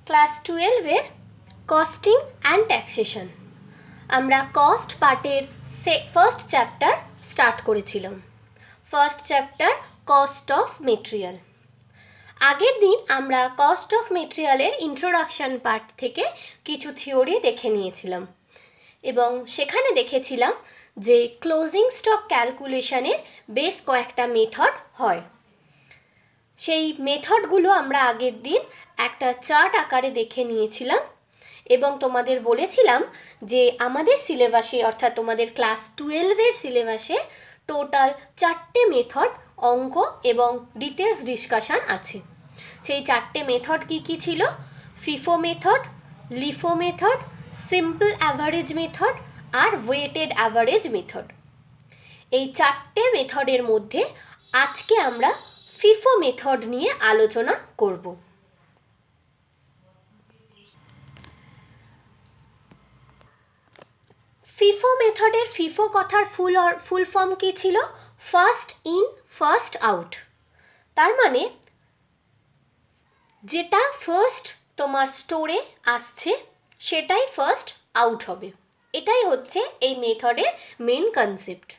Class 12-এর costing and taxation. আমরা cost পার্টের ফার্স্ট চ্যাপ্টার স্টার্ট করেছিলাম। First chapter cost of material. আগের দিন আমরা কস্ট অফ মেটেরিয়ালের ইন্ট্রোডাকশন পার্ট থেকে কিছু থিওরি দেখে নিয়েছিলাম এবং সেখানে দেখেছিলাম যে ক্লোজিং স্টক ক্যালকুলেশনের বেশ কয়েকটা মেথড হয়। সেই মেথডগুলো আমরা আগের দিন একটা চার্ট আকারে দেখে নিয়েছিলাম এবং তোমাদের বলেছিলাম যে আমাদের সিলেবাসে অর্থাৎ তোমাদের ক্লাস 12-এর সিলেবাসে টোটাল 4টে মেথড অঙ্ক এবং ডিটেলস ডিসকাশন আছে। সেই 4টে মেথড কি ছিল? FIFO method, LIFO method, simple average method আর ওয়েটেড অ্যাভারেজ মেথড। এই 4টে মেথডের মধ্যে আজকে আমরা ফিফো মেথড নিয়ে আলোচনা করব। ফিফো মেথডের ফিফো কথার ফুল ফর্ম কি ছিল? First in first out. তার মানে যেটা ফার্স্ট তোমার স্টোরে আসছে সেটাই ফার্স্ট আউট হবে। এটাই হচ্ছে এই মেথডের মেন কনসেপ্ট।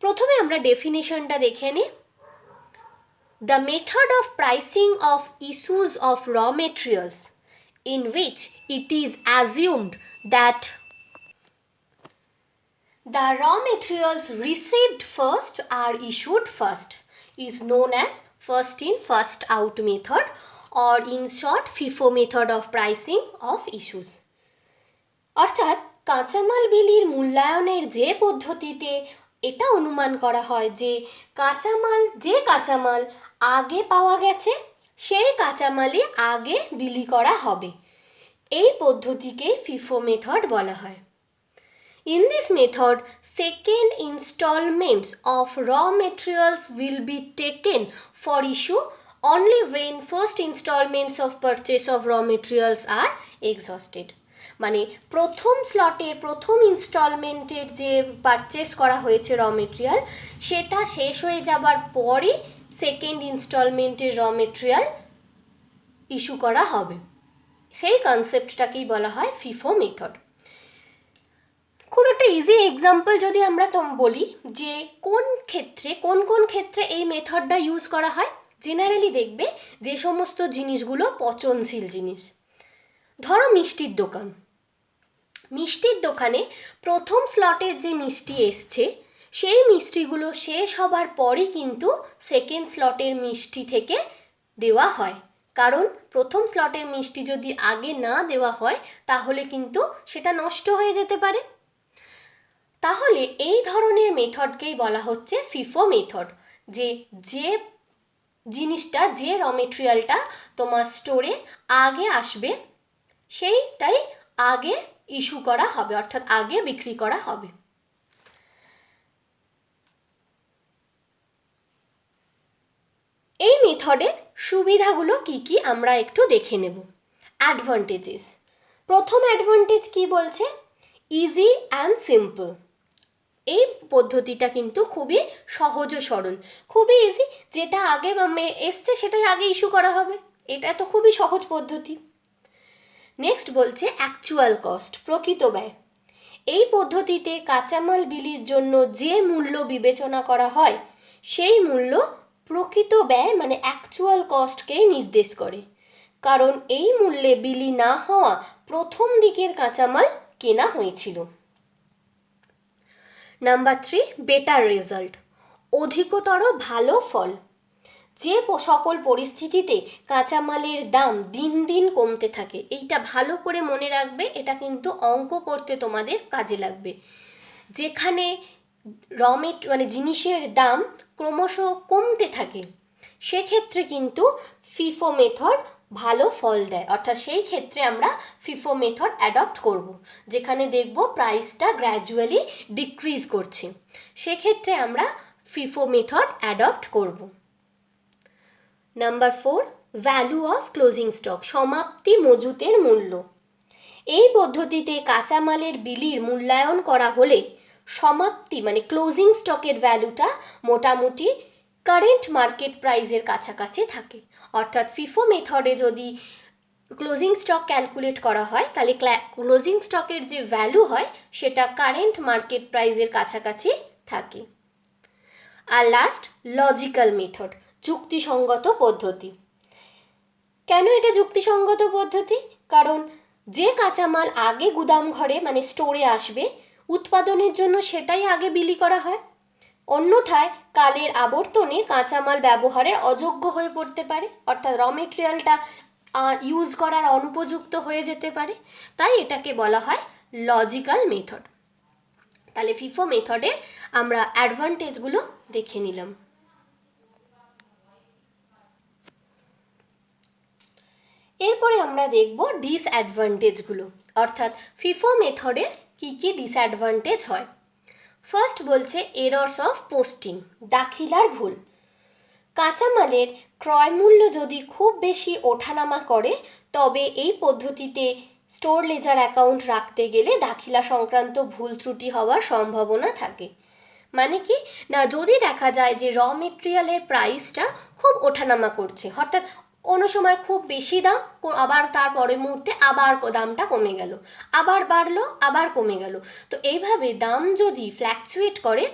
প্রথমে আমরা ডেফিনিশনটা দেখে নিই। The method of pricing of issues of raw materials in which it is assumed that the raw materials received first are issued first is known as first in first out method, or in short FIFO method of pricing of issues. অর্থাৎ কাঁচামাল বিলির মূল্যায়নের যে পদ্ধতিতে এটা অনুমান করা হয় যে কাঁচামাল আগে পাওয়া গেছে সেই কাঁচামালই আগে বিলি করা হবে, এই পদ্ধতিকে ফিফো মেথড বলা হয়। In this method, second installments of raw materials will be taken for issue only when first installments of purchase of raw materials are exhausted. মানে প্রথম স্লটের প্রথম ইনস্টলমেন্টের যে পারচেস করা হয়েছে র মেটেরিয়াল সেটা শেষ হয়ে যাবার পরই সেকেন্ড ইনস্টলমেন্টের র মেটেরিয়াল ইস্যু করা হবে। সেই কনসেপ্টটাকেই বলা হয় ফিফো মেথড। খুব একটা ইজি এক্সাম্পল যদি আমরা বলি যে কোন ক্ষেত্রে এই মেথডটা ইউজ করা হয়, জেনারেলি দেখবে যে সমস্ত জিনিসগুলো পচনশীল জিনিস। ধরো মিষ্টির দোকানে প্রথম স্লটের যে মিষ্টি এসছে সেই মিষ্টিগুলো শেষ হবার পরই কিন্তু সেকেন্ড স্লটের মিষ্টি থেকে দেওয়া হয়, কারণ প্রথম স্লটের মিষ্টি যদি আগে না দেওয়া হয় তাহলে কিন্তু সেটা নষ্ট হয়ে যেতে পারে। তাহলে এই ধরনের মেথডকেই বলা হচ্ছে ফিফো মেথড, যে জিনিসটা যে র মেটেরিয়ালটা তোমার স্টোরে আগে আসবে সেইটাই আগে ইস্যু করা হবে, অর্থাৎ আগে বিক্রি করা হবে। এই মেথডের সুবিধাগুলো কি আমরা একটু দেখে নেব। অ্যাডভান্টেজেস। প্রথম অ্যাডভান্টেজ কি বলছে? Easy and simple. এই পদ্ধতিটা কিন্তু খুবই সহজ ও সরল, খুবই ইজি। যেটা আগে এসছে সেটাই আগে ইস্যু করা হবে, এটা তো খুবই সহজ পদ্ধতি। নেক্সট বলছে অ্যাকচুয়াল কস্ট, প্রকৃত ব্যয়। এই পদ্ধতিতে কাঁচামাল বিলির জন্য যে মূল্য বিবেচনা করা হয় সেই মূল্য প্রকৃত ব্যয় মানে অ্যাকচুয়াল কস্টকেই নির্দেশ করে, কারণ এই মূল্যে বিলি না হওয়া প্রথম দিকের কাঁচামাল কেনা হয়েছিল। নাম্বার 3, বেটার রেজাল্ট, অধিকতর ভালো ফল। যে সকল পরিস্থিতিতে কাঁচামালের দাম দিন দিন কমতে থাকে, এইটা ভালো করে মনে রাখবে, এটা কিন্তু অঙ্ক করতে তোমাদের কাজে লাগবে। যেখানে জিনিসের দাম ক্রমশ কমতে থাকে সেক্ষেত্রে কিন্তু ফিফো মেথড ভালো ফল দেয়, অর্থাৎ সেই ক্ষেত্রে আমরা ফিফো মেথড অ্যাডপ্ট করব। যেখানে দেখব প্রাইসটা গ্র্যাজুয়ালি ডিক্রিজ করছে সেক্ষেত্রে আমরা ফিফো মেথড অ্যাডপ্ট করব। Number 4, value of closing stock, সমাপ্তি মজুতের মূল্য। এই পদ্ধতিতে কাঁচামালের বিলির মূল্যায়ন করা হলে সমাপ্তি মানে ক্লোজিং স্টকের ভ্যালুটা মোটামুটি কারেন্ট মার্কেট প্রাইসের কাছাকাছি থাকে। অর্থাৎ ফিফো মেথডে যদি ক্লোজিং স্টক ক্যালকুলেট করা হয়, তাহলে ক্লোজিং স্টকের যে ভ্যালু হয় সেটা কারেন্ট মার্কেট প্রাইসের কাছাকাছি থাকে। আর লাস্ট, লজিক্যাল মেথড, যুক্তিসঙ্গত পদ্ধতি। কেন এটা যুক্তিসঙ্গত পদ্ধতি? কারণ যে কাঁচামাল আগে গুদাম ঘরে মানে স্টোরে আসবে, উৎপাদনের জন্য সেটাই আগে বিলি করা হয়। অন্যথায় কালের আবর্তনে কাঁচামাল ব্যবহারের অযোগ্য হয়ে পড়তে পারে, অর্থাৎ র মেটেরিয়ালটা ইউজ করার অনুপযুক্ত হয়ে যেতে পারে। তাই এটাকে বলা হয় লজিক্যাল মেথড। তাহলে ফিফো মেথডের আমরা অ্যাডভান্টেজগুলো দেখে নিলাম। এরপরে আমরা দেখব ডিসঅ্যাডভান্টেজগুলো, অর্থাৎ ফিফো মেথডের কী কী ডিসঅ্যাডভান্টেজ হয়। ফার্স্ট বলছে এরর্স অফ পোস্টিং, দাখিলার ভুল। কাঁচামালের ক্রয় মূল্য যদি খুব বেশি ওঠানামা করে তবে এই পদ্ধতিতে স্টোর লেজার অ্যাকাউন্ট রাখতে গেলে দাখিলা সংক্রান্ত ভুল ত্রুটি হওয়ার সম্ভাবনা থাকে। মানে কি না, যদি দেখা যায় যে র মেটেরিয়ালের প্রাইসটা খুব ওঠানামা করছে, অর্থাৎ কোনো সময় খুব বেশি দাম, আবার তার পরের মুহূর্তে আবার দামটা কমে গেল, আবার বাড়লো, আবার কমে গেল, তো এইভাবে দাম যদি ফ্ল্যাকচুয়েট করে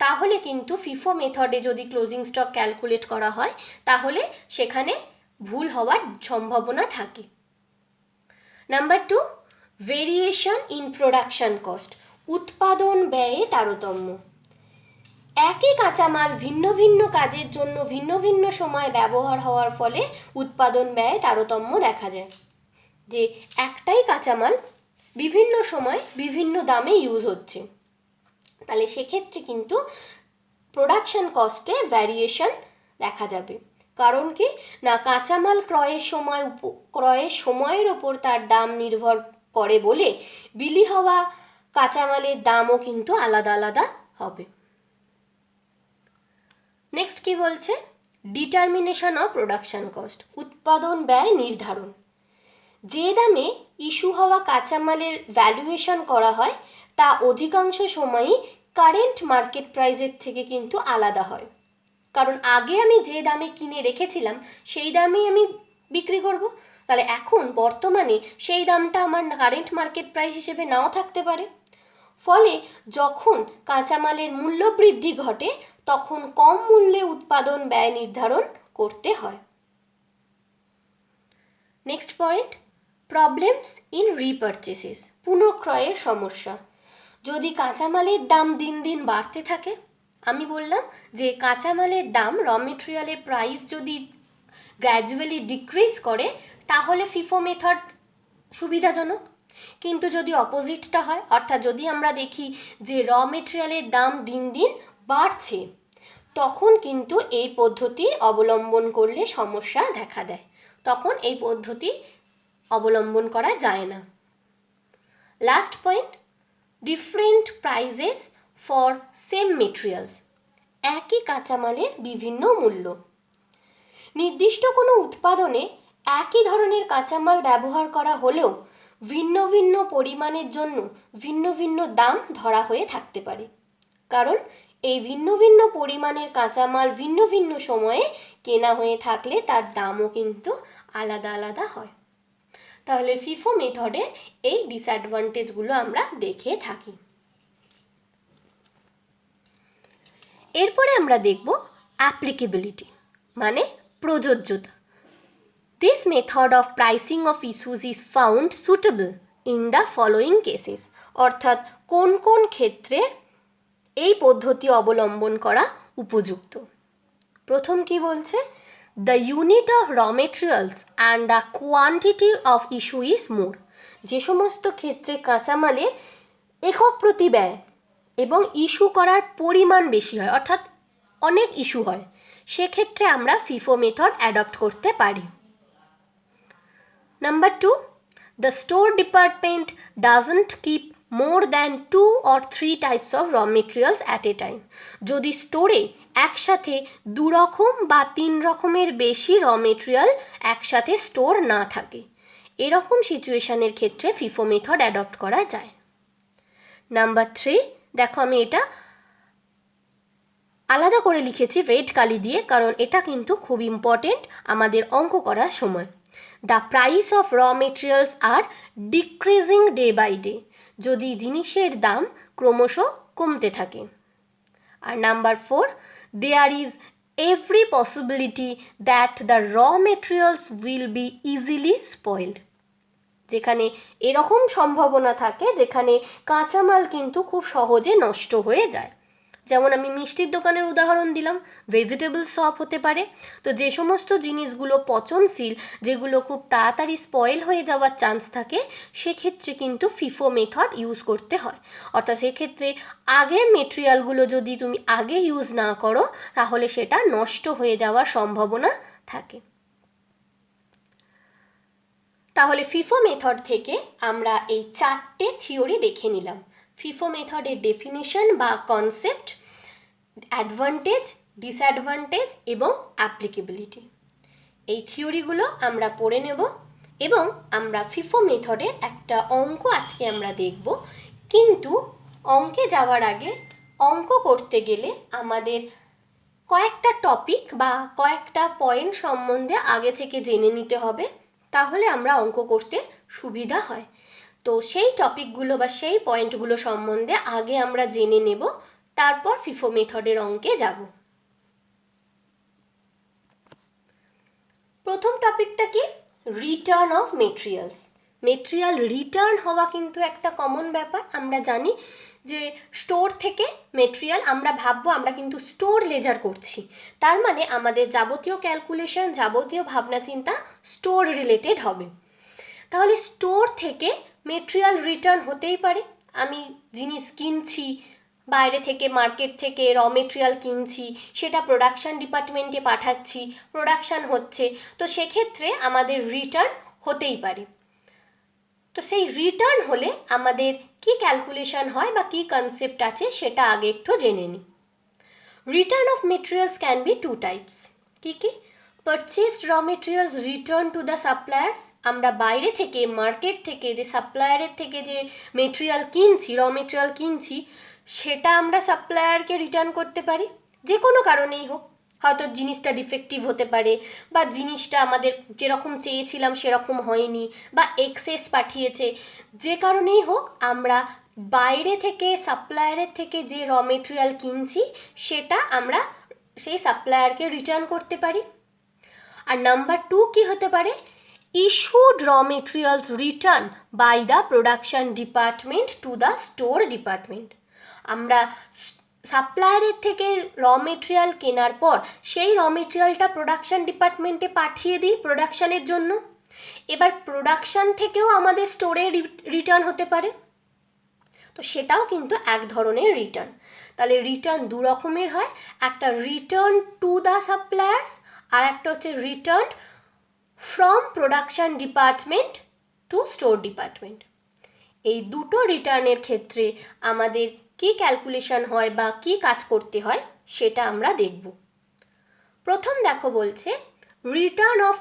তাহলে কিন্তু ফিফো মেথডে যদি ক্লোজিং স্টক ক্যালকুলেট করা হয় তাহলে সেখানে ভুল হওয়ার সম্ভাবনা থাকে। Number 2, variation in production cost, উৎপাদন ব্যয়ে তারতম্য। একই কাঁচামাল ভিন্ন ভিন্ন কাজের জন্য ভিন্ন ভিন্ন সময় ব্যবহার হওয়ার ফলে উৎপাদন ব্যয়ে তারতম্য দেখা যায়। যে একটাই কাঁচামাল বিভিন্ন সময় বিভিন্ন দামে ইউজ হচ্ছে, তাহলে সেক্ষেত্রে কিন্তু প্রোডাকশন কস্টে ভ্যারিয়েশন দেখা যাবে। কারণ কি না, কাঁচামাল ক্রয়ের সময়ের ওপর তার দাম নির্ভর করে বলে বিলি হওয়া কাঁচামালের দামও কিন্তু আলাদা আলাদা হবে। নেক্সট কি বলছে, ডিটারমিনেশন অফ প্রোডাকশন কস্ট, উৎপাদন ব্যয় নির্ধারণ। যে দামে ইস্যু হওয়া কাঁচামালের ভ্যালুয়েশন করা হয় তা অধিকাংশ সময়ই কারেন্ট মার্কেট প্রাইসের থেকে কিন্তু আলাদা হয়। কারণ আগে আমি যে দামে কিনে রেখেছিলাম সেই দামেই আমি বিক্রি করব, তাহলে এখন বর্তমানে সেই দামটা আমার কারেন্ট মার্কেট প্রাইস হিসেবে নাও থাকতে পারে। ফলে যখন কাঁচামালের মূল্য বৃদ্ধি ঘটে তখন কম মূল্যে উৎপাদন ব্যয় নির্ধারণ করতে হয়। নেক্সট পয়েন্ট, প্রবলেমস ইন রিপারচেসেস, পুনঃক্রয়ের সমস্যা। যদি কাঁচামালের দাম দিন দিন বাড়তে থাকে, আমি বললাম যে কাঁচামালের দাম র মেটেরিয়ালের প্রাইস যদি গ্র্যাজুয়ালি ডিক্রিজ করে তাহলে ফিফো মেথড সুবিধাজনক। কিন্তু যদি অপোজিটটা হয়, অর্থাৎ যদি আমরা দেখি যে র মেটেরিয়ালের দাম দিন দিন বাড়ছে, তখন কিন্তু এই পদ্ধতি অবলম্বন করলে সমস্যা দেখা দেয়, তখন এই পদ্ধতি অবলম্বন করা যায় না। Last point, different prices for same materials, একই কাঁচামালের বিভিন্ন মূল্য। নির্দিষ্ট কোনো উৎপাদনে একই ধরনের কাঁচামাল ব্যবহার করা হলেও ভিন্ন ভিন্ন পরিমাণের জন্য ভিন্ন ভিন্ন দাম ধরা হয়ে থাকতে পারে, কারণ এই ভিন্ন ভিন্ন পরিমাণের কাঁচামাল ভিন্ন ভিন্ন সময়ে কেনা হয়ে থাকলে তার দামও কিন্তু আলাদা আলাদা হয়। তাহলে ফিফো মেথডের এই ডিসঅ্যাডভান্টেজগুলো আমরা দেখে থাকি। এরপরে আমরা দেখব অ্যাপ্লিকেবিলিটি, মানে প্রযোজ্যতা। This method of pricing of issues is found suitable in the following cases, অর্থাৎ কোন কোন ক্ষেত্রে এই পদ্ধতি অবলম্বন করা উপযুক্ত। প্রথম কি বলছে, the unit of raw materials and the quantity of issue is more, যে সমস্ত ক্ষেত্রে কাঁচামালের একক প্রতি ব্যয় এবং ইস্যু করার পরিমাণ বেশি হয়, অর্থাৎ অনেক ইস্যু হয়, সেক্ষেত্রে আমরা ফিফো মেথড অ্যাডপ্ট করতে পারি। Number 2, the store department doesn't keep more than 2 or 3 types of raw materials at a time. যদি স্টোরে একসাথে 2 রকম বা 3 রকমের বেশি র মেটেরিয়াল একসাথে স্টোর না থাকে, এরকম সিচুয়েশনের ক্ষেত্রে ফিফো মেথড অ্যাডপ্ট করা যায়। নাম্বার 3, দেখো আমি এটা আলাদা করে লিখেছি রেড কালি দিয়ে, কারণ এটা কিন্তু খুব ইম্পর্টেন্ট আমাদের অঙ্ক করার সময়। The price of raw materials আর ডিক্রিজিং ডে বাই ডে, যদি জিনিসের দাম ক্রমশ কমতে থাকে। আর number 4, there is every possibility that the raw materials will be easily spoiled, যেখানে এরকম সম্ভাবনা থাকে যেখানে কাঁচামাল কিন্তু খুব সহজে নষ্ট হয়ে যায়। যেমন আমি মিষ্টির দোকানের উদাহরণ দিলাম, ভেজিটেবল শপ হতে পারে। তো যে সমস্ত জিনিসগুলো পচনশীল, যেগুলো খুব তাড়াতাড়ি স্পয়েল হয়ে যাওয়ার চান্স থাকে, সেক্ষেত্রে কিন্তু ফিফো মেথড ইউজ করতে হয়। অর্থাৎ সেক্ষেত্রে আগের মেটেরিয়ালগুলো যদি তুমি আগে ইউজ না করো, তাহলে সেটা নষ্ট হয়ে যাওয়ার সম্ভাবনা থাকে। তাহলে ফিফো মেথড থেকে আমরা এই 4টে থিওরি দেখে নিলাম। ফিফো মেথডের ডেফিনিশন বা কনসেপ্ট, অ্যাডভান্টেজ, ডিসঅ্যাডভান্টেজ এবং অ্যাপ্লিকেবিলিটি, এই থিওরিগুলো আমরা পড়ে নেব এবং আমরা ফিফো মেথডের একটা অঙ্ক আজকে আমরা দেখব। কিন্তু অঙ্কে যাওয়ার আগে, অঙ্ক করতে গেলে আমাদের কয়েকটা টপিক বা কয়েকটা পয়েন্ট সম্বন্ধে আগে থেকে জেনে নিতে হবে, তাহলে আমরা অঙ্ক করতে সুবিধা হয়। তো সেই টপিকগুলো বা সেই পয়েন্টগুলো সম্বন্ধে আগে আমরা জেনে নেব, তারপর ফিফো মেথডের অঙ্কে যাব। প্রথম টপিকটা কি? Return of materials. Material return হওয়া কিন্তু একটা কমন ব্যাপার। আমরা জানি যে স্টোর থেকে মেটেরিয়াল, আমরা ভাববো আমরা কিন্তু স্টোর লেজার করছি, তার মানে আমাদের যাবতীয় ক্যালকুলেশন, যাবতীয় ভাবনা চিন্তা স্টোর রিলেটেড হবে। তাহলে স্টোর থেকে মেটেরিয়াল রিটার্ন হতেই পারে। আমি জিনিস কিনছি বাইরে থেকে, মার্কেট থেকে র মেটেরিয়াল কিনছি, সেটা প্রোডাকশান ডিপার্টমেন্টে পাঠাচ্ছি, প্রোডাকশান হচ্ছে, তো সেক্ষেত্রে আমাদের রিটার্ন হতেই পারে। তো সেই রিটার্ন হলে আমাদের কি ক্যালকুলেশন হয় বা কি কনসেপ্ট আছে সেটা আগে একটু জেনে নিই। Return of materials can be 2 types. কি কি? পারচেসড র materials return to the suppliers, আমরা বাইরে থেকে, মার্কেট থেকে যে সাপ্লায়ারের থেকে যে মেটেরিয়াল কিনছি, র মেটেরিয়াল কিনছি, সেটা আমরা সাপ্লায়ারকে রিটার্ন করতে পারি, যে কোনো কারণেই হোক। হয়তো জিনিসটা ডিফেক্টিভ হতে পারে, বা জিনিসটা আমাদের যেরকম চেয়েছিলাম সেরকম হয়নি, বা এক্সেস পাঠিয়েছে, যে কারণেই হোক আমরা বাইরে থেকে, সাপ্লায়ারের থেকে যে র মেটেরিয়াল কিনছি সেটা আমরা সেই সাপ্লায়ারকে রিটার্ন করতে পারি। আর নাম্বার 2 কি হতে পারে? Issued raw materials return by the production department to the store department. আমরা সাপ্লায়ারের থেকে র মেটেরিয়াল কেনার পর সেই র মেটেরিয়ালটা প্রোডাকশন ডিপার্টমেন্টে পাঠিয়ে দিই প্রোডাকশানের জন্য। এবার প্রোডাকশান থেকেও আমাদের স্টোরে রিটার্ন হতে পারে, তো সেটাও কিন্তু এক ধরনের রিটার্ন। তাহলে রিটার্ন দু রকমের হয়, একটা রিটার্ন টু দ্য সাপ্লায়ার্স, আর একটা হচ্ছে return from production department two store department. এই দুটো রিটার্নের ক্ষেত্রে আমাদের কি ক্যালকুলেশন হয় বা কি কাজ করতে হয় সেটা আমরা দেখব। প্রথম দেখো বলছে return of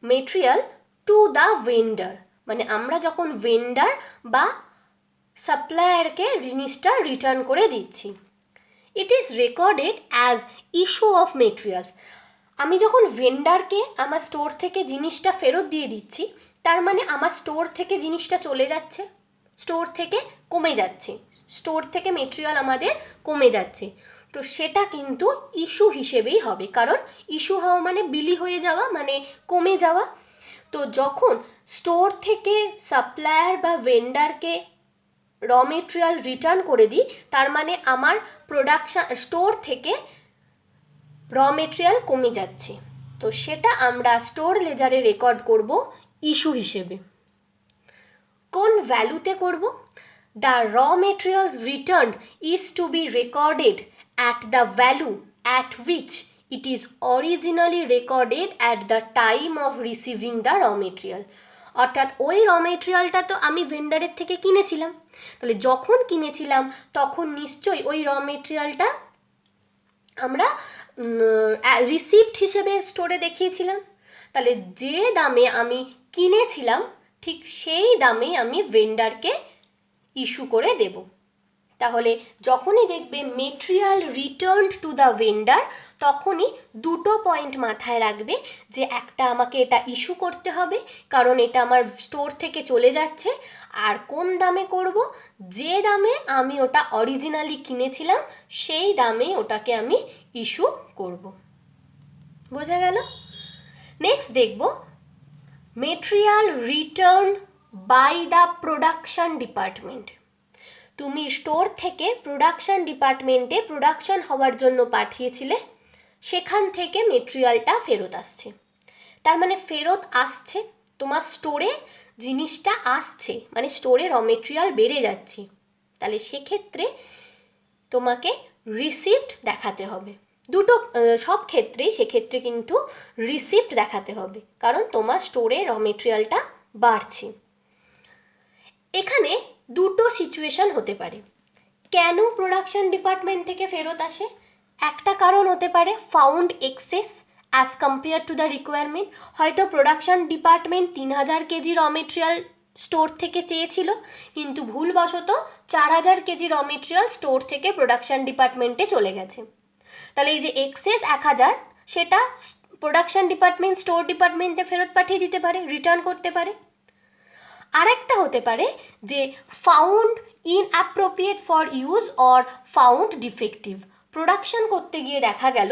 material to the vendor, মানে আমরা যখন ভেন্ডার বা সাপ্লায়ারকে জিনিসটা রিটার্ন করে দিচ্ছি। It is recorded as issue of materials. আমি যখন ভেন্ডারকে আমার স্টোর থেকে জিনিসটা ফেরত দিয়ে দিচ্ছি, তার মানে আমার স্টোর থেকে জিনিসটা চলে যাচ্ছে, স্টোর থেকে কমে যাচ্ছে, স্টোর থেকে মেটেরিয়াল আমাদের কমে যাচ্ছে, তো সেটা কিন্তু ইস্যু হিসেবেই হবে, কারণ ইস্যু হওয়া মানে বিলি হয়ে যাওয়া, মানে কমে যাওয়া। তো যখন স্টোর থেকে সাপ্লায়ার বা ভেন্ডারকে র মেটেরিয়াল রিটার্ন করে দিই, তার মানে আমার প্রোডাকশান স্টোর থেকে র মেটেরিয়াল কমে যাচ্ছে, তো সেটা আমরা স্টোর লেজারে রেকর্ড করব ইস্যু হিসেবে। কোন ভ্যালুতে করব? The raw materials return is to be recorded at the value at which it is originally recorded at the time of receiving the raw material. অর্থাৎ ওই র মেটেরিয়ালটা তো আমি ভেন্ডারের থেকে কিনেছিলাম, তাহলে যখন কিনেছিলাম তখন নিশ্চয়ই ওই র মেটেরিয়ালটা আমরা রিসিপ্ট হিসেবে স্টোরে দেখিয়েছিলাম, তাহলে যে দামে আমি কিনেছিলাম ঠিক সেই দামে আমি ভেন্ডারকে ইস্যু করে দেব। তাহলে যখনই দেখবে material returned to the vendor, তখনই দুটো পয়েন্ট মাথায় রাখবে যে একটা আমাকে এটা ইস্যু করতে হবে কারণ এটা আমার স্টোর থেকে চলে যাচ্ছে, আর কোন দামে করব, যে দামে আমি ওটা অরিজিনালি কিনেছিলাম সেই দামে ওটাকে আমি ইস্যু করব। বোঝা গেল? নেক্সট দেখব material return by the production department. তুমি স্টোর থেকে প্রোডাকশন ডিপার্টমেন্টে প্রোডাকশন হওয়ার জন্য পাঠিয়েছিলে, সেখান থেকে মেটেরিয়ালটা ফেরত আসছে। তার মানে ফেরত আসছে, তোমার স্টোরে জিনিসটা আসছে, মানে স্টোরে র মেটেরিয়াল বেড়ে যাচ্ছে। তাহলে সেক্ষেত্রে তোমাকে রিসিপ্ট দেখাতে হবে। দুটো সব ক্ষেত্রেই সেক্ষেত্রে কিন্তু রিসিপ্ট দেখাতে হবে, কারণ তোমার স্টোরে র মেটেরিয়ালটা বাড়ছে। এখানে দুটো সিচুয়েশন হতে পারে কেন প্রোডাকশন ডিপার্টমেন্ট থেকে ফেরত আসে। একটা কারণ হতে পারে found excess as compare to the requirement. হয়তো production department 3000 KG raw material store থেকে চেয়েছিল, কিন্তু ভুলবশত 4000 কেজি র মেটেরিয়াল স্টোর থেকে প্রোডাকশন ডিপার্টমেন্টে চলে গেছে। তাহলে এই যে এক্সেস 1000, সেটা প্রোডাকশন ডিপার্টমেন্ট স্টোর ডিপার্টমেন্টে ফেরত পাঠিয়ে দিতে পারে, রিটার্ন করতে পারে। আরেকটা হতে পারে যে found inappropriate for use or found defective. Production করতে গিয়ে দেখা গেল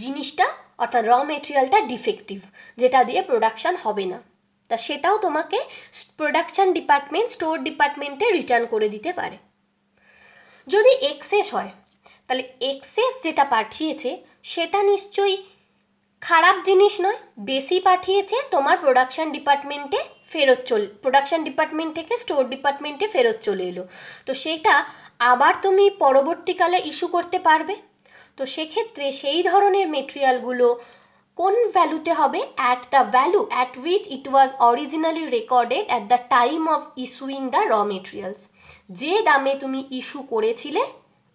জিনিসটা অর্থাৎ র মেটেরিয়ালটা ডিফেক্টিভ, যেটা দিয়ে প্রোডাকশন হবে না, তা সেটাও তোমাকে প্রোডাকশন ডিপার্টমেন্ট স্টোর ডিপার্টমেন্টে রিটার্ন করে দিতে পারে। যদি এক্সেস হয়, তাহলে এক্সেস যেটা পাঠিয়েছে সেটা নিশ্চয়ই খারাপ জিনিস নয়, বেশি পাঠিয়েছে, তোমার প্রোডাকশন ডিপার্টমেন্টে প্রোডাকশন ডিপার্টমেন্ট থেকে স্টোর ডিপার্টমেন্টে ফেরত চলে এলো, তো সেটা আবার তুমি পরবর্তীকালে ইস্যু করতে পারবে। তো সেক্ষেত্রে সেই ধরনের মেটেরিয়ালগুলো কোন ভ্যালুতে হবে? At the value at which it was originally recorded at the time of issuing the raw materials. যে দামে তুমি ইস্যু করেছিলে,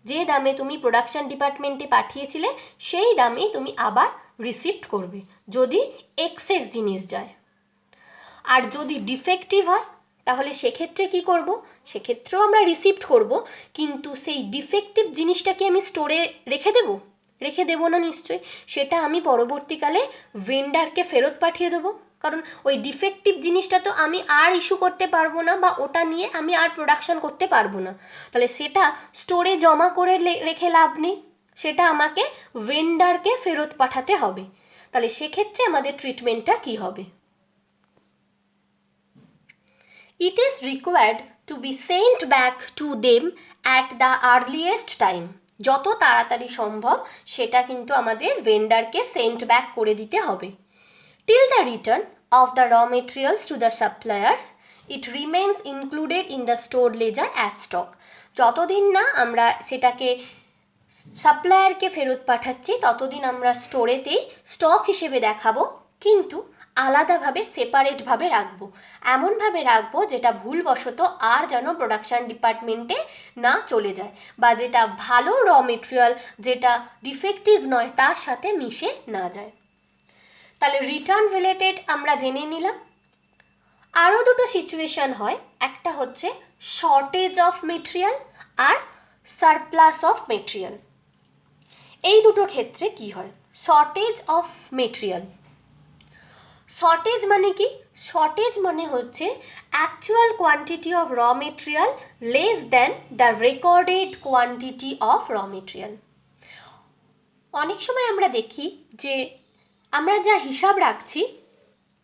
যে দামে তুমি প্রোডাকশন ডিপার্টমেন্টে পাঠিয়েছিলে, সেই দামেই তুমি আবার রিসিপ্ট করবে যদি এক্সেস জিনিস যায়। আর যদি ডিফেক্টিভ হয়, তাহলে সেক্ষেত্রে কি করব? সেক্ষেত্রেও আমরা রিসিপ্ট করব, কিন্তু সেই ডিফেক্টিভ জিনিসটাকে আমি স্টোরে রেখে দেবো না নিশ্চয়ই, সেটা আমি পরবর্তীকালে ভেন্ডারকে ফেরত পাঠিয়ে দেবো, কারণ ওই ডিফেক্টিভ জিনিসটা তো আমি আর ইস্যু করতে পারবো না, বা ওটা নিয়ে আমি আর প্রোডাকশন করতে পারবো না। তাহলে সেটা স্টোরে জমা করে রেখে লাভ নেই, সেটা আমাকে ভেন্ডারকে ফেরত পাঠাতে হবে। তাহলে সেক্ষেত্রে আমাদের ট্রিটমেন্টটা কি হবে? It is required to be sent back to them at the earliest time. যত তাড়াতাড়ি সম্ভব সেটা কিন্তু আমাদের ভেন্ডারকে সেন্ড ব্যাক করে দিতে হবে। Till the return of the raw materials to the suppliers, it remains included in the stored ledger as stock. যতদিন না আমরা সেটাকে সাপ্লায়ারকে ফেরত পাঠাচ্ছি ততদিন আমরা স্টোরেতেই স্টক হিসেবে দেখাবো, কিন্তু আলাদাভাবে সেপারেটভাবে রাখবো, এমনভাবে রাখবো যেটা ভুলবশত আর যেন প্রোডাকশান ডিপার্টমেন্টে না চলে যায়, বা যেটা ভালো র মেটেরিয়াল যেটা ডিফেক্টিভ নয় তার সাথে মিশে না যায়। তাহলে রিটার্ন রিলেটেড আমরা জেনে নিলাম। আরও দুটো সিচুয়েশান হয়, একটা হচ্ছে শর্টেজ অফ মেটেরিয়াল আর সারপ্লাস অফ মেটেরিয়াল। এই দুটো ক্ষেত্রে কি হয়? শর্টেজ অফ মেটেরিয়াল, শর্টেজ মানে কি? শর্টেজ মানে হচ্ছে অ্যাকচুয়াল কোয়ান্টিটি অফ র material less than the recorded quantity of র মেটেরিয়াল। অনেক সময় আমরা দেখি যে আমরা যা হিসাব রাখছি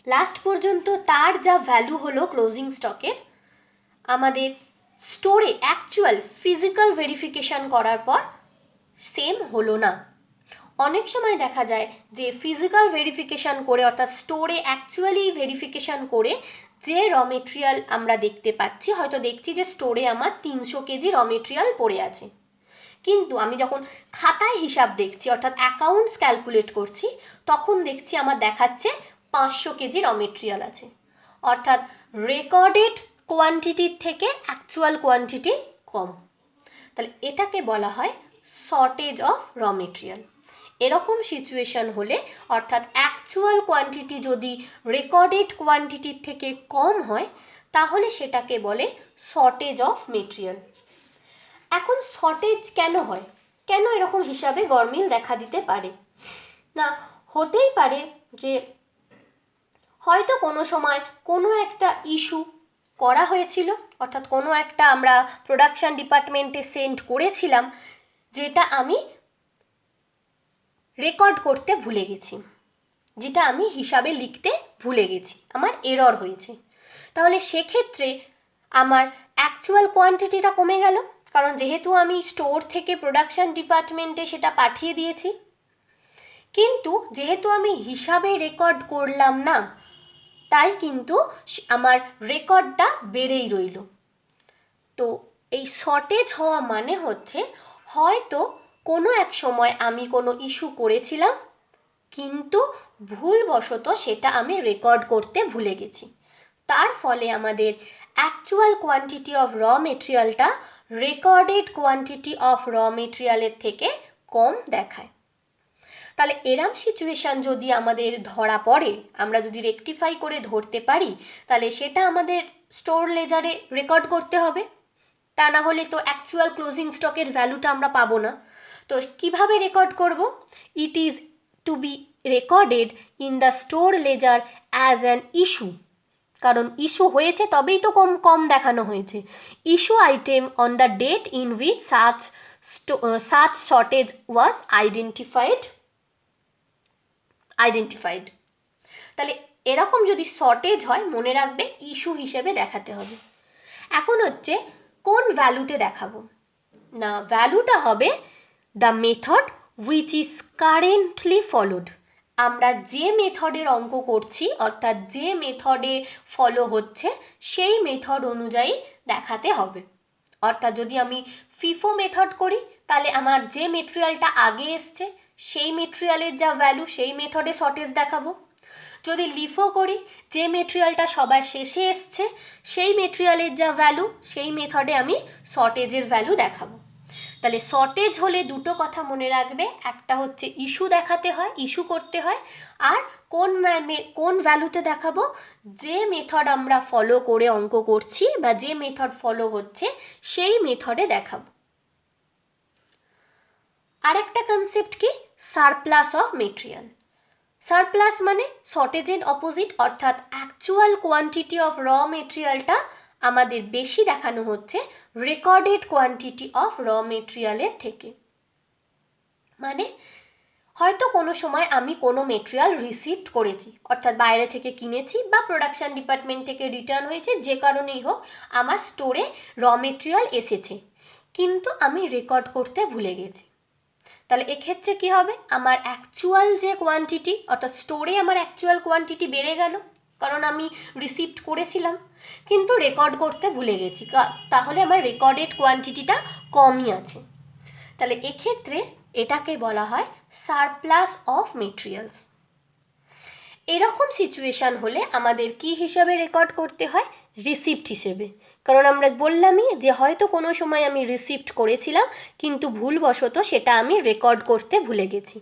লাস্ট পর্যন্ত তার যা ভ্যালু হলো ক্লোজিং স্টকের, আমাদের স্টোরে অ্যাকচুয়াল ফিজিক্যাল ভেরিফিকেশান করার পর সেম হলো না। অনেক সময় দেখা যায় যে ফিজিক্যাল ভেরিফিকেশান করে, অর্থাৎ স্টোরে অ্যাকচুয়ালি ভেরিফিকেশান করে যে র মেটেরিয়াল আমরা দেখতে পাচ্ছি, হয়তো দেখছি যে স্টোরে আমার 300 কেজি র মেটেরিয়াল পড়ে আছে, কিন্তু আমি যখন খাতায় হিসাব দেখছি অর্থাৎ অ্যাকাউন্টস ক্যালকুলেট করছি, তখন দেখছি আমার দেখাচ্ছে 500 কেজি র মেটেরিয়াল আছে, অর্থাৎ রেকর্ডেড কোয়ান্টিটির থেকে অ্যাকচুয়াল কোয়ান্টিটি কম। তাহলে এটাকে বলা হয় শর্টেজ অফ র মেটেরিয়াল। এরকম সিচুয়েশান হলে, অর্থাৎ অ্যাকচুয়াল কোয়ান্টিটি যদি রেকর্ডেড কোয়ান্টিটির থেকে কম হয়, তাহলে সেটাকে বলে শর্টেজ অফ মেটেরিয়াল। এখন শর্টেজ কেন হয়, কেন এরকম হিসাবে গরমিল দেখা দিতে পারে? না, হতেই পারে যে হয়তো কোনো সময় কোনো একটা ইস্যু করা হয়েছিল, অর্থাৎ কোনো একটা আমরা প্রোডাকশন ডিপার্টমেন্টে সেন্ড করেছিলাম যেটা আমি রেকর্ড করতে ভুলে গেছি, যেটা আমি হিসাবে লিখতে ভুলে গেছি, আমার এরর হয়েছে। তাহলে সেক্ষেত্রে আমার অ্যাকচুয়াল কোয়ান্টিটিটা কমে গেল, কারণ যেহেতু আমি স্টোর থেকে প্রোডাকশন ডিপার্টমেন্টে সেটা পাঠিয়ে দিয়েছি। কিন্তু যেহেতু আমি হিসাবে রেকর্ড করলাম না, তাই কিন্তু আমার রেকর্ডটা বেড়েই রইল। তো এই শর্টেজ হওয়া মানে হচ্ছে হয়তো কোনো এক সময় আমি কোনো ইস্যু করেছিলাম, কিন্তু ভুলবশত সেটা আমি রেকর্ড করতে ভুলে গেছি। তার ফলে আমাদের অ্যাকচুয়াল কোয়ান্টিটি অফ র মেটেরিয়ালটা রেকর্ডেড কোয়ান্টিটি অফ র মেটেরিয়ালের থেকে কম দেখায়। তাহলে এরম সিচুয়েশান যদি আমাদের ধরা পড়ে, আমরা যদি রেকটিফাই করে ধরতে পারি, তাহলে সেটা আমাদের স্টোর লেজারে রেকর্ড করতে হবে। তা না হলে তো অ্যাকচুয়াল ক্লোজিং স্টকের ভ্যালুটা আমরা পাবো না। তো কিভাবে রেকর্ড করব? It is to be recorded in the store ledger as an issue, কারণ ইস্যু হয়েছে তবেই তো কম দেখানো হয়েছে। Issue item on the date in which such shortage was identified. তাহলে এরকম যদি শর্টেজ হয়, মনে রাখবে ইস্যু হিসেবে দেখাতে হবে। এখন হচ্ছে কোন ভ্যালুতে দেখাবো? না, ভ্যালুটা হবে the method which is currently followed. আমরা যে মেথডের অঙ্ক করছি, অর্থাৎ যে মেথডে ফলো হচ্ছে, সেই মেথড অনুযায়ী দেখাতে হবে। অর্থাৎ যদি আমি ফিফো মেথড করি, তাহলে আমার যে মেটেরিয়ালটা আগে এসছে সেই মেটেরিয়ালের যা ভ্যালু, সেই মেথডে শর্টেজ দেখাবো। যদি লিফো করি, যে মেটেরিয়ালটা সবার শেষে এসছে সেই মেটেরিয়ালের যা ভ্যালু, সেই মেথডে আমি শর্টেজের ভ্যালু দেখাবো। তাহলে শর্টেজ হলে দুটো কথা মনে রাখবে, একটা হচ্ছে ইস্যু দেখাতে হয়, ইস্যু করতে হয়, আর কোন ভ্যালুতে দেখাবো? যে মেথড আমরা ফলো করে অঙ্ক করছি বা যে মেথড ফলো হচ্ছে সেই মেথডে দেখাবো। আর একটা কনসেপ্ট কি? Surplus of material. সারপ্লাস মানে শর্টেজের অপোজিট, অর্থাৎ অ্যাকচুয়াল কোয়ান্টিটি অফ র মেটেরিয়ালটা আমাদের বেশি দেখানো হচ্ছে রেকর্ডেড কোয়ান্টিটি অফ র মেটেরিয়ালের থেকে। মানে হয়তো কোনো সময় আমি কোনো মেটেরিয়াল রিসিভ করেছি, অর্থাৎ বাইরে থেকে কিনেছি বা প্রোডাকশন ডিপার্টমেন্ট থেকে রিটার্ন হয়েছে, যে কারণেই হোক আমার স্টোরে র মেটেরিয়াল এসেছে, কিন্তু আমি রেকর্ড করতে ভুলে গেছি। তাহলে এক্ষেত্রে কী হবে? আমার অ্যাকচুয়াল যে কোয়ান্টিটি, অর্থাৎ স্টোরে আমার অ্যাকচুয়াল কোয়ান্টিটি বেড়ে গেল, কারণ আমি রিসিপ্ট করেছিলাম, কিন্তু রেকর্ড করতে ভুলে গেছি, তাহলে আমার রেকর্ডেড কোয়ান্টিটিটা কমই আছে। তাহলে এক্ষেত্রে এটাকে বলা হয় সারপ্লাস অফ মেটেরিয়ালস। এরকম সিচুয়েশান হলে আমাদের কি হিসাবে রেকর্ড করতে হয়? রিসিপ্ট হিসেবে। কারণ আমরা বললামই যে হয়তো কোনো সময় আমি রিসিপ্ট করেছিলাম, কিন্তু ভুলবশত সেটা আমি রেকর্ড করতে ভুলে গেছি।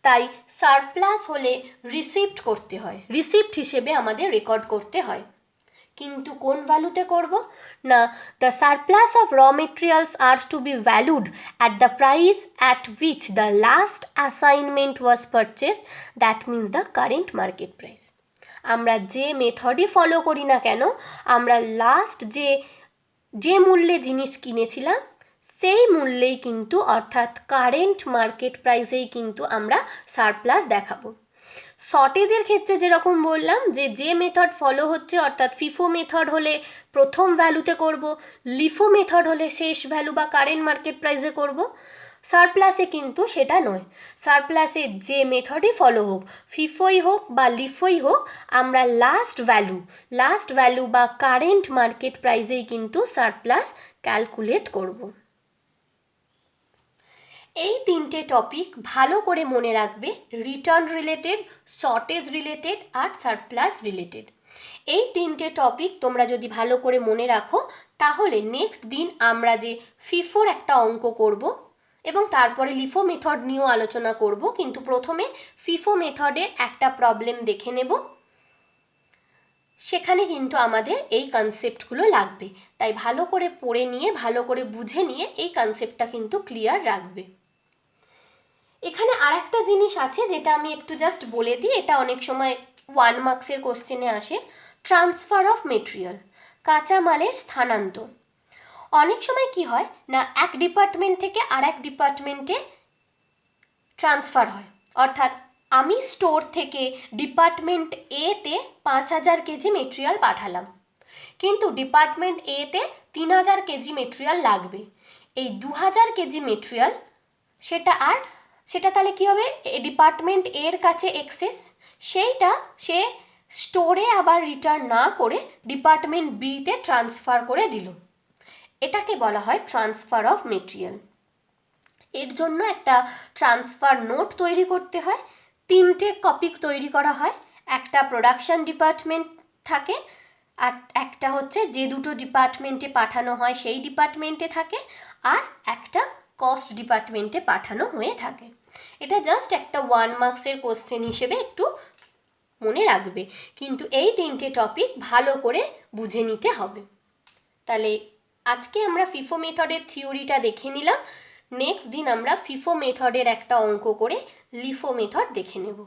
তাই সারপ্লাস হলে রিসিপ্ট করতে হয়, রিসিপ্ট হিসেবে আমাদের রেকর্ড করতে হয়। কিন্তু কোন ভ্যালুতে করব? না, the surplus of raw materials are to be valued at the price at which the last assignment was purchased, that means the current market price. আমরা যে মেথডই ফলো করি না কেন, আমরা লাস্ট যে মূল্যে জিনিস কিনেছিলাম সেই মূল্যেই কিন্তু, অর্থাৎ কারেন্ট মার্কেট প্রাইসেই কিন্তু আমরা সারপ্লাস দেখাবো। শর্টেজের ক্ষেত্রে যেরকম বললাম যে মেথড ফলো হচ্ছে, অর্থাৎ ফিফো মেথড হলে প্রথম ভ্যালুতে করব, লিফো মেথড হলে শেষ ভ্যালু বা কারেন্ট মার্কেট প্রাইসে করব। সারপ্লাসে কিন্তু সেটা নয়। সারপ্লাসে যে মেথডই ফলো হোক, ফিফোই হোক বা লিফোই হোক, আমরা লাস্ট ভ্যালু বা কারেন্ট মার্কেট প্রাইসেই কিন্তু সারপ্লাস ক্যালকুলেট করব। এই তিনটে টপিক ভালো করে মনে রাখবে, রিটার্ন রিলেটেড, শর্টেজ রিলেটেড আর সারপ্লাস রিলেটেড। এই তিনটে টপিক তোমরা যদি ভালো করে মনে রাখো, তাহলে নেক্সট দিন আমরা যে ফিফোর একটা অঙ্ক করব এবং তারপরে লিফো মেথড নিয়েও আলোচনা করব, কিন্তু প্রথমে ফিফো মেথডের একটা প্রবলেম দেখে নেব। সেখানে কিন্তু আমাদের এই কনসেপ্টগুলো লাগবে, তাই ভালো করে পড়ে নিয়ে ভালো করে বুঝে নিয়ে এই কনসেপ্টটা কিন্তু ক্লিয়ার রাখবে। এখানে আর একটা জিনিস আছে যেটা আমি একটু জাস্ট বলে দিই, এটা অনেক সময় 1 মার্কসের কোশ্চেনে আসে, ট্রান্সফার অফ মেটেরিয়াল, কাঁচামালের স্থানান্তর। অনেক সময় কি হয় না, এক ডিপার্টমেন্ট থেকে আর এক ডিপার্টমেন্টে ট্রান্সফার হয়, অর্থাৎ আমি স্টোর থেকে ডিপার্টমেন্ট এতে 5,000 কেজি মেটেরিয়াল পাঠালাম, কিন্তু ডিপার্টমেন্ট এতে 3,000 কেজি মেটেরিয়াল লাগবে। এই 2,000 কেজি মেটেরিয়াল সেটা তাহলে কী হবে, ডিপার্টমেন্ট এর কাছে এক্সেস, সেইটা সে স্টোরে আবার রিটার্ন না করে ডিপার্টমেন্ট বিতে ট্রান্সফার করে দিল। এটাকে বলা হয় ট্রান্সফার অফ মেটেরিয়াল। এর জন্য একটা ট্রান্সফার নোট তৈরি করতে হয়, 3টে কপি তৈরি করা হয়, একটা প্রোডাকশন ডিপার্টমেন্ট থাকে, আর একটা হচ্ছে যে দুটো ডিপার্টমেন্টে পাঠানো হয় সেই ডিপার্টমেন্টে থাকে, আর একটা কস্ট ডিপার্টমেন্টে পাঠানো হয়ে থাকে। এটা জাস্ট একটা 1 মার্কসের কোশ্চেন হিসেবে একটু মনে রাখবে, কিন্তু এই 3টে টপিক ভালো করে বুঝে নিতে হবে। তাহলে আজকে আমরা ফিফো মেথডের থিওরিটা দেখে নিলাম, নেক্সট দিন আমরা ফিফো মেথডের একটা অঙ্ক করে লিফো মেথড দেখে নেব।